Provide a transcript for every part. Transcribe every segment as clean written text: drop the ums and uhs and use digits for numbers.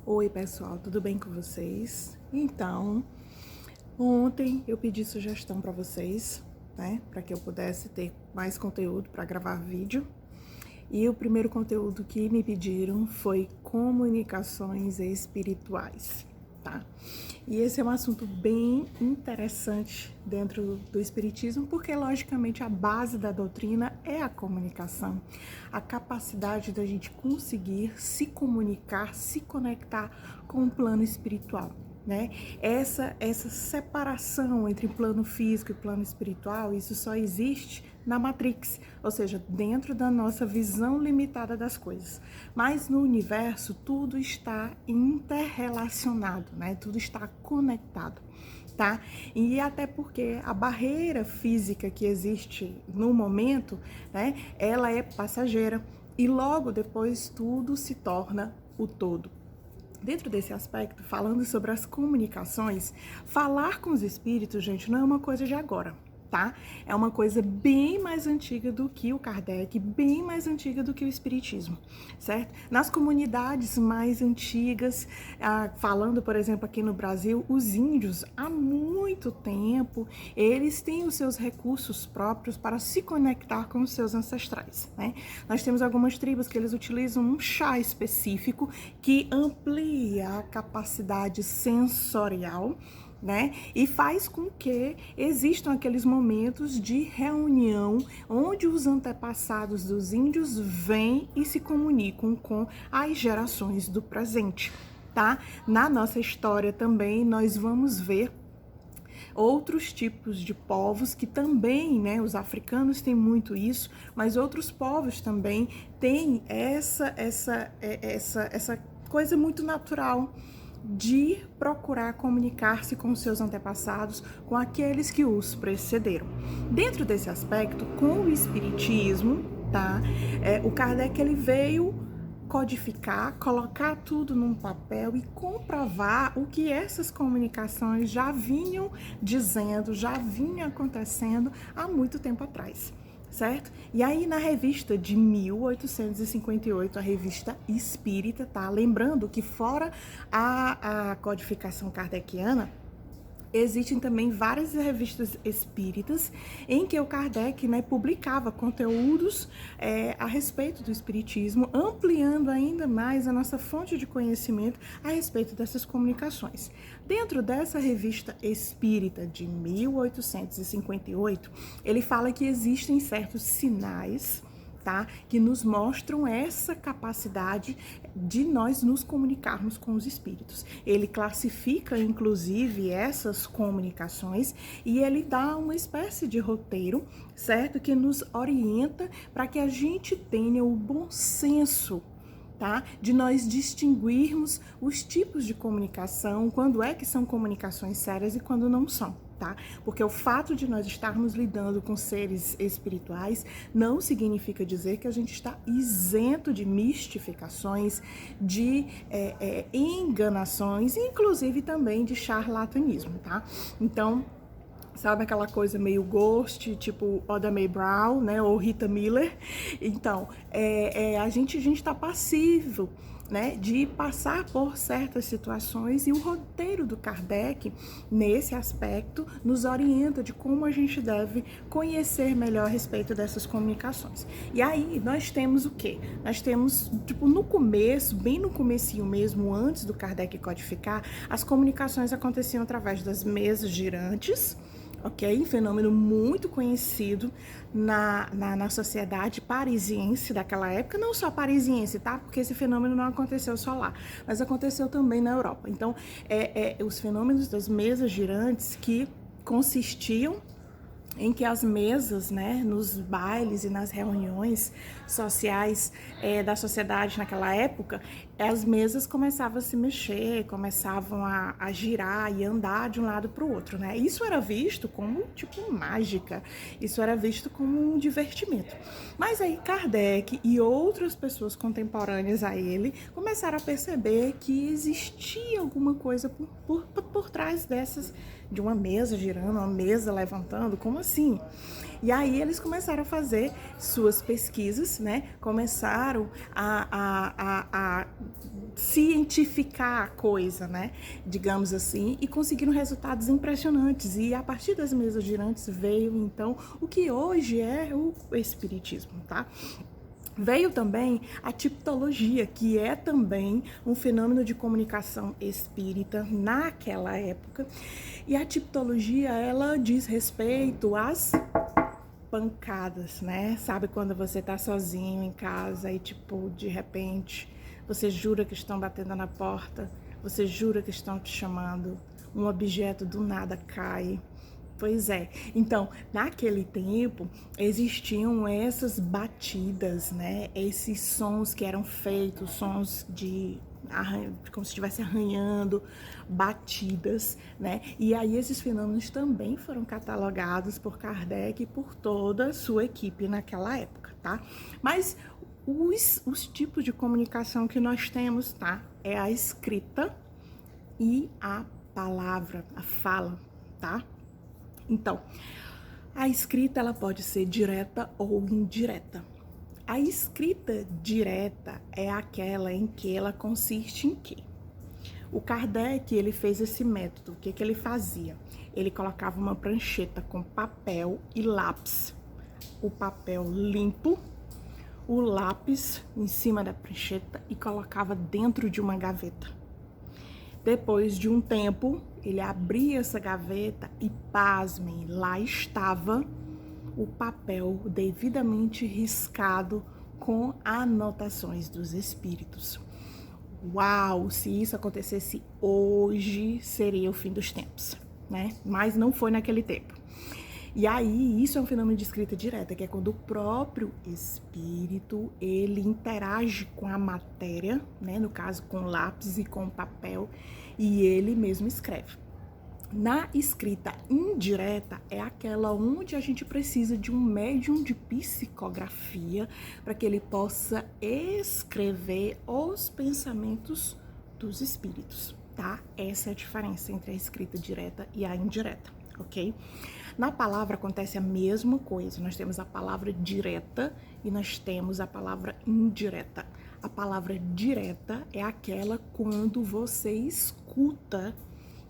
Oi pessoal, tudo bem com vocês? Então, ontem eu pedi sugestão para vocês, né, para que eu pudesse ter mais conteúdo para gravar vídeo. E o primeiro conteúdo que me pediram foi comunicações espirituais, tá? E esse é um assunto bem interessante dentro do espiritismo, porque logicamente a base da doutrina é a comunicação, a capacidade da gente conseguir se comunicar, se conectar com o plano espiritual, né? Essa separação entre plano físico e plano espiritual, isso só existe na Matrix, ou seja, dentro da nossa visão limitada das coisas. Mas no universo tudo está interrelacionado, né? Tudo está conectado, tá? E até porque a barreira física que existe no momento, né? Ela é passageira e logo depois tudo se torna o todo. Dentro desse aspecto, falando sobre as comunicações, falar com os espíritos, gente, não é uma coisa de agora, tá? É uma coisa bem mais antiga do que o Kardec, bem mais antiga do que o espiritismo, certo? Nas comunidades mais antigas, falando, por exemplo, aqui no Brasil, os índios, há muito tempo, eles têm os seus recursos próprios para se conectar com os seus ancestrais, né? Nós temos algumas tribos que eles utilizam um chá específico que amplia a capacidade sensorial, né? E faz com que existam aqueles momentos de reunião onde os antepassados dos índios vêm e se comunicam com as gerações do presente, tá? Na nossa história também nós vamos ver outros tipos de povos que também, né, os africanos têm muito isso, mas outros povos também têm essa coisa muito natural de procurar comunicar-se com seus antepassados, com aqueles que os precederam. Dentro desse aspecto, com o espiritismo, tá? O Kardec ele veio codificar, colocar tudo num papel e comprovar o que essas comunicações já vinham dizendo, já vinham acontecendo há muito tempo atrás, certo? E aí na revista de 1858, a revista Espírita, tá? Lembrando que fora a codificação kardeciana, existem também várias revistas espíritas em que o Kardec, né, publicava conteúdos a respeito do espiritismo, ampliando ainda mais a nossa fonte de conhecimento a respeito dessas comunicações. Dentro dessa revista espírita de 1858, ele fala que existem certos sinais, tá? Que nos mostram essa capacidade de nós nos comunicarmos com os espíritos. Ele classifica, inclusive, essas comunicações e ele dá uma espécie de roteiro, certo? Que nos orienta para que a gente tenha o bom senso, tá? De nós distinguirmos os tipos de comunicação, quando é que são comunicações sérias e quando não são, tá? Porque o fato de nós estarmos lidando com seres espirituais não significa dizer que a gente está isento de mistificações, de enganações, inclusive também de charlatanismo, tá? Então, sabe aquela coisa meio ghost, tipo Oda Mae Brown, né, ou Rita Miller? Então, a gente tá passivo, né, de passar por certas situações, e o roteiro do Kardec, nesse aspecto, nos orienta de como a gente deve conhecer melhor a respeito dessas comunicações. E aí, nós temos o quê? Nós temos, tipo, no começo, bem no comecinho mesmo, antes do Kardec codificar, as comunicações aconteciam através das mesas girantes, ok? Um fenômeno muito conhecido na sociedade parisiense daquela época, não só parisiense, tá? Porque esse fenômeno não aconteceu só lá, mas aconteceu também na Europa. Então, os fenômenos das mesas girantes que consistiam em que as mesas, né, nos bailes e nas reuniões sociais da sociedade naquela época, as mesas começavam a se mexer, começavam a girar e andar de um lado para o outro, né? Isso era visto como, tipo, mágica, isso era visto como um divertimento. Mas aí Kardec e outras pessoas contemporâneas a ele começaram a perceber que existia alguma coisa por trás dessas, de uma mesa girando, uma mesa levantando. Como assim? E aí eles começaram a fazer suas pesquisas, né? Começaram a cientificar a coisa, né? Digamos assim, e conseguiram resultados impressionantes. E a partir das mesas girantes veio, então, o que hoje é o espiritismo, tá? Veio também a tipologia, que é também um fenômeno de comunicação espírita naquela época. E a tipologia, ela diz respeito às pancadas, né? Sabe quando você tá sozinho em casa e, tipo, de repente, você jura que estão batendo na porta, você jura que estão te chamando, um objeto do nada cai. Pois é. Então, naquele tempo, existiam essas batidas, né? Esses sons que eram feitos, sons de como se estivesse arranhando, batidas, né? E aí esses fenômenos também foram catalogados por Kardec e por toda a sua equipe naquela época, tá? Mas os tipos de comunicação que nós temos, tá? É a escrita e a palavra, a fala, tá? Então, a escrita ela pode ser direta ou indireta. A escrita direta é aquela em que ela consiste em quê? O Kardec, ele fez esse método. O que ele fazia? Ele colocava uma prancheta com papel e lápis. O papel limpo, o lápis em cima da prancheta e colocava dentro de uma gaveta. Depois de um tempo, ele abria essa gaveta e, pasmem, lá estava o papel devidamente riscado com anotações dos espíritos. Uau, se isso acontecesse hoje, seria o fim dos tempos, né? Mas não foi naquele tempo. E aí, isso é um fenômeno de escrita direta, que é quando o próprio espírito, ele interage com a matéria, né? No caso, com o lápis e com o papel, e ele mesmo escreve. Na escrita indireta é aquela onde a gente precisa de um médium de psicografia para que ele possa escrever os pensamentos dos espíritos, tá? Essa é a diferença entre a escrita direta e a indireta, ok? Na palavra acontece a mesma coisa, nós temos a palavra direta e nós temos a palavra indireta. A palavra direta é aquela quando você escuta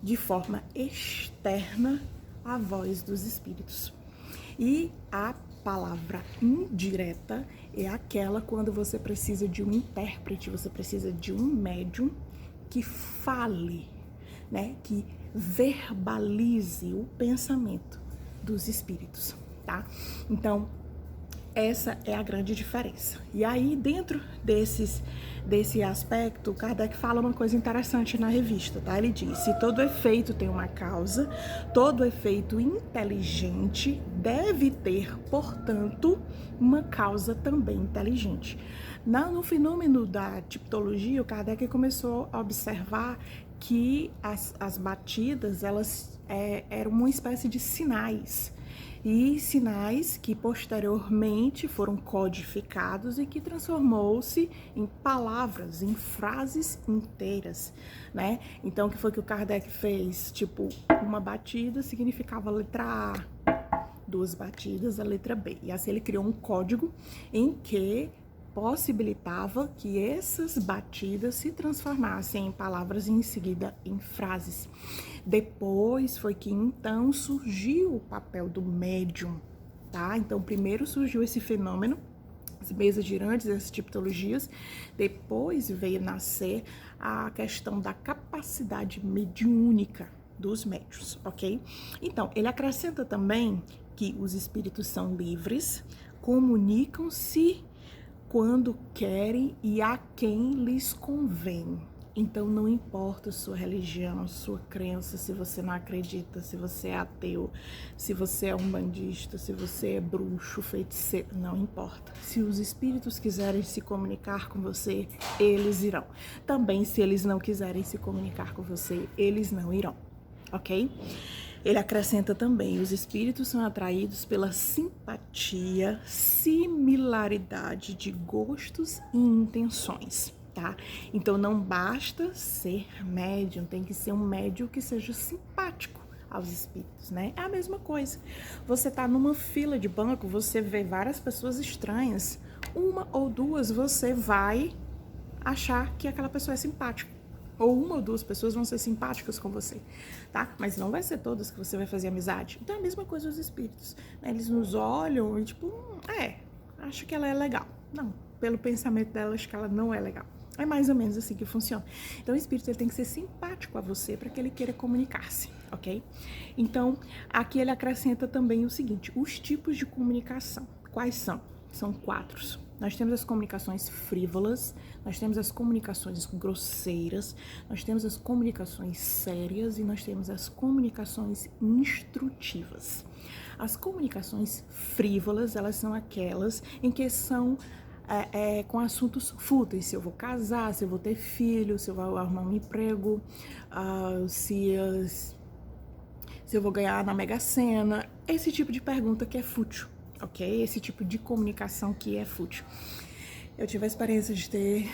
de forma externa a voz dos espíritos. E a palavra indireta é aquela quando você precisa de um intérprete, você precisa de um médium que fale, né, que verbalize o pensamento dos espíritos, tá? Então, essa é a grande diferença. E aí, dentro desse aspecto, Kardec fala uma coisa interessante na revista, tá? Ele diz: se todo efeito tem uma causa, todo efeito inteligente deve ter, portanto, uma causa também inteligente. No fenômeno da tipologia, o Kardec começou a observar que as batidas, elas eram uma espécie de sinais, e sinais que posteriormente foram codificados e que transformou-se em palavras, em frases inteiras, né? Então, o que foi que o Kardec fez? Tipo, uma batida significava a letra A, duas batidas, a letra B. E assim ele criou um código em que possibilitava que essas batidas se transformassem em palavras e em seguida em frases. Depois foi que então surgiu o papel do médium, tá? Então primeiro surgiu esse fenômeno, as mesas girantes, essas tipologias, depois veio nascer a questão da capacidade mediúnica dos médiuns, ok? Então, ele acrescenta também que os espíritos são livres, comunicam-se quando querem e a quem lhes convém. Então não importa a sua religião, a sua crença, se você não acredita, se você é ateu, se você é umbandista, se você é bruxo, feiticeiro, não importa. Se os espíritos quiserem se comunicar com você, eles irão. Também se eles não quiserem se comunicar com você, eles não irão, ok? Ele acrescenta também: os espíritos são atraídos pela simpatia, similaridade de gostos e intenções, tá? Então não basta ser médium, tem que ser um médium que seja simpático aos espíritos, né? É a mesma coisa. Você tá numa fila de banco, você vê várias pessoas estranhas, uma ou duas você vai achar que aquela pessoa é simpática. Ou uma ou duas pessoas vão ser simpáticas com você, tá? Mas não vai ser todas que você vai fazer amizade. Então é a mesma coisa os espíritos, né? Eles nos olham e tipo, acho que ela é legal. Não, pelo pensamento dela, acho que ela não é legal. É mais ou menos assim que funciona. Então o espírito ele tem que ser simpático a você para que ele queira comunicar-se, ok? Então aqui ele acrescenta também o seguinte, os tipos de comunicação. Quais são? São 4. Nós temos as comunicações frívolas, nós temos as comunicações grosseiras, nós temos as comunicações sérias e nós temos as comunicações instrutivas. As comunicações frívolas, elas são aquelas em que são com assuntos fúteis, se eu vou casar, se eu vou ter filho, se eu vou arrumar um emprego, se eu vou ganhar na Mega Sena, esse tipo de pergunta que é fútil. Ok? Esse tipo de comunicação que é fútil. Eu tive a experiência de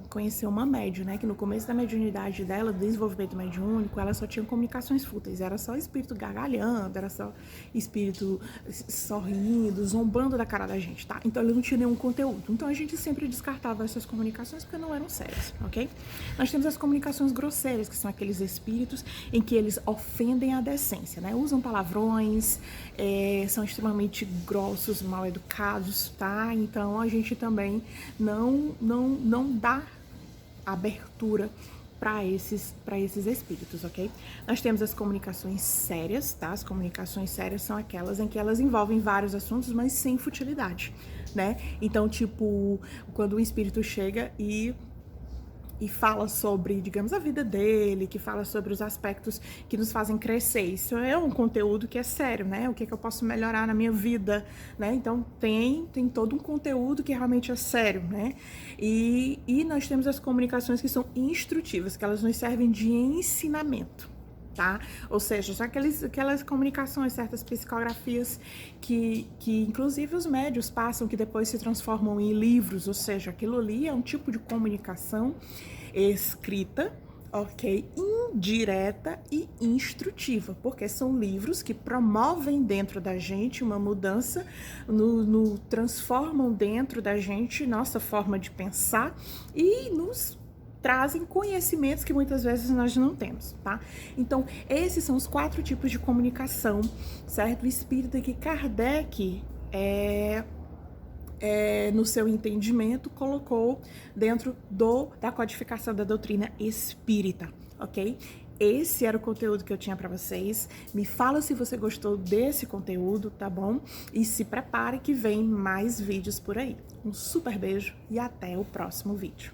conhecer uma médium, né? Que no começo da mediunidade dela, do desenvolvimento mediúnico, ela só tinha comunicações fúteis. Era só espírito gargalhando, era só espírito sorrindo, zombando da cara da gente, tá? Então ele não tinha nenhum conteúdo. Então a gente sempre descartava essas comunicações porque não eram sérias, ok? Nós temos as comunicações grosseiras, que são aqueles espíritos em que eles ofendem a decência, né? Usam palavrões, são extremamente grossos, mal educados, tá? Então a gente também não dá abertura para esses espíritos, ok? Nós temos as comunicações sérias, tá? As comunicações sérias são aquelas em que elas envolvem vários assuntos, mas sem futilidade, né? Então, tipo, quando o espírito chega e fala sobre, digamos, a vida dele, que fala sobre os aspectos que nos fazem crescer. Isso é um conteúdo que é sério, né? O que é que eu posso melhorar na minha vida, né? Então, tem todo um conteúdo que realmente é sério, né? E nós temos as comunicações que são instrutivas, que elas nos servem de ensinamento, tá? Ou seja, são aquelas comunicações, certas psicografias que inclusive os médios passam, que depois se transformam em livros, ou seja, aquilo ali é um tipo de comunicação escrita, ok? Indireta e instrutiva, porque são livros que promovem dentro da gente uma mudança, transformam dentro da gente nossa forma de pensar e nos trazem conhecimentos que muitas vezes nós não temos, tá? Então, esses são os 4 tipos de comunicação, certo? O espírito que Kardec, no seu entendimento, colocou dentro da codificação da doutrina espírita, ok? Esse era o conteúdo que eu tinha para vocês. Me fala se você gostou desse conteúdo, tá bom? E se prepare que vem mais vídeos por aí. Um super beijo e até o próximo vídeo.